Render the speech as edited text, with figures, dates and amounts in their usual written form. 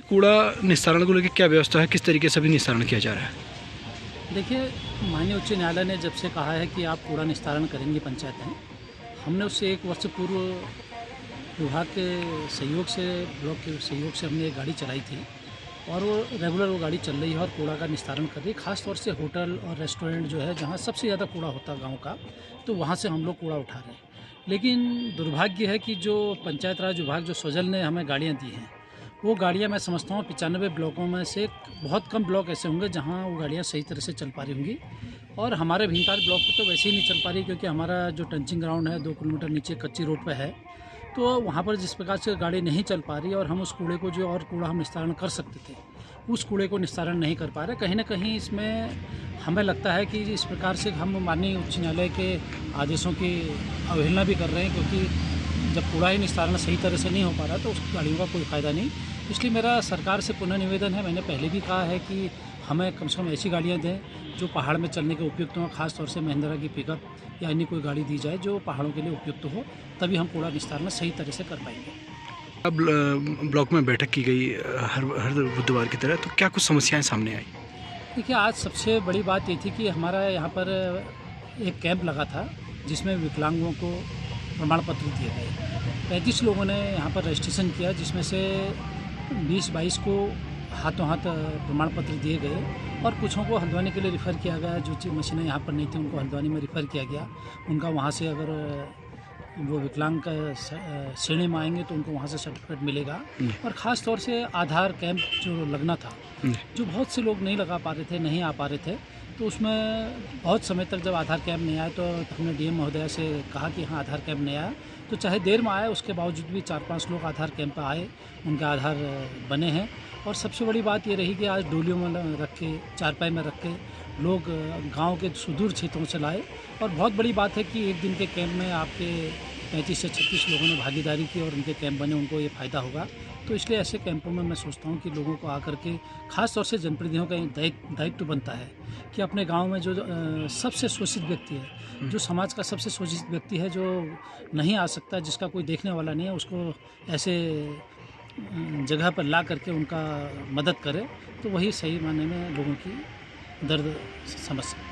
कूड़ा निस्तारण को लेकर क्या व्यवस्था है, किस तरीके से भी निस्तारण किया जा रहा है? देखिए, माननीय उच्च न्यायालय ने जब से कहा है कि आप कूड़ा निस्तारण करेंगी पंचायत में, हमने उससे 1 वर्ष पूर्व विभाग के सहयोग से, ब्लॉक के सहयोग से हमने एक गाड़ी चलाई थी और वो रेगुलर वो गाड़ी चल रही है और कूड़ा का निस्तारण कर रही है। ख़ास तौर से होटल और रेस्टोरेंट जो है, जहाँ सबसे ज़्यादा कूड़ा होता है गाँव का, तो वहाँ से हम लोग कूड़ा उठा रहे हैं। लेकिन दुर्भाग्य है कि जो पंचायत राज विभाग, जो सौजल ने हमें गाड़ियाँ दी हैं, वो गाड़ियाँ मैं समझता हूँ 95 ब्लॉकों में से बहुत कम ब्लॉक ऐसे होंगे जहाँ वो गाड़ियाँ सही तरह से चल पा रही होंगी। और हमारे भीमताल ब्लॉक पे तो वैसे ही नहीं चल पा रही, क्योंकि हमारा जो टंचिंग ग्राउंड है 2 किलोमीटर नीचे कच्ची रोड पे है, तो वहाँ पर जिस प्रकार से गाड़ी नहीं चल पा रही और हम उस कूड़े को, जो और कूड़ा हम निस्तारण कर सकते थे, उस कूड़े को निस्तारण नहीं कर पा रहे। कहीं न कहीं इसमें हमें लगता है कि इस प्रकार से हम माननीय उच्च न्यायालय के आदेशों की अवहेलना भी कर रहे हैं, क्योंकि जब कूड़ा ही निस्तारण सही तरह से नहीं हो पा रहा तो उस गाड़ियों का कोई फ़ायदा नहीं। इसलिए मेरा सरकार से पुनः निवेदन है, मैंने पहले भी कहा है कि हमें कम से कम ऐसी गाड़ियाँ दें जो पहाड़ में चलने के उपयुक्त हों। ख़ास तौर से महिंद्रा की पिकअप या अन्य कोई गाड़ी दी जाए जो पहाड़ों के लिए उपयुक्त हो, तभी हम कूड़ा निस्तारण सही तरह से कर पाएंगे। अब ब्लॉक में बैठक की गई हर बुधवार की तरह, तो क्या कुछ समस्याएं सामने आई? देखिए, आज सबसे बड़ी बात ये थी कि हमारा यहाँ पर एक कैंप लगा था जिसमें विकलांगों को प्रमाण पत्र दिए गए। 35 लोगों ने यहाँ पर रजिस्ट्रेशन किया, जिसमें से 20-22 को हाथों हाथ प्रमाण पत्र दिए गए और कुछों को हल्द्वानी के लिए रिफ़र किया गया। जो मशीनें यहाँ पर नहीं थी उनको हल्द्वानी में रिफ़र किया गया। उनका वहाँ से, अगर वो विकलांग का श्रेणी में आएंगे तो उनको वहाँ से सर्टिफिकेट मिलेगा। और ख़ास तौर से आधार कैंप जो लगना था, जो बहुत से लोग नहीं लगा पा रहे थे, नहीं आ पा रहे थे, तो उसमें बहुत समय तक जब आधार कैंप नहीं आया तो हमने डीएम महोदया से कहा कि हाँ, आधार कैंप नहीं आया, तो चाहे देर में आए, उसके बावजूद भी 4-5 लोग आधार कैंप पर आए, उनके आधार बने हैं। और सबसे बड़ी बात ये रही कि आज डोलियों में रख के, चारपाई में रख के लोग गांव के सुदूर क्षेत्रों से लाए। और बहुत बड़ी बात है कि एक दिन के कैंप में आपके 35 से 36 लोगों ने भागीदारी की और उनके कैंप बने, उनको ये फ़ायदा होगा। तो इसलिए ऐसे कैंपों में मैं सोचता हूँ कि लोगों को आकर के, ख़ास तौर से जनप्रतिनिधियों का दायित्व बनता है कि अपने गांव में जो सबसे शोषित व्यक्ति है, जो समाज का सबसे शोषित व्यक्ति है, जो नहीं आ सकता, जिसका कोई देखने वाला नहीं है, उसको ऐसे जगह पर ला करके उनका मदद करे, तो वही सही मायने में लोगों की दर्द समझ सकते हैं।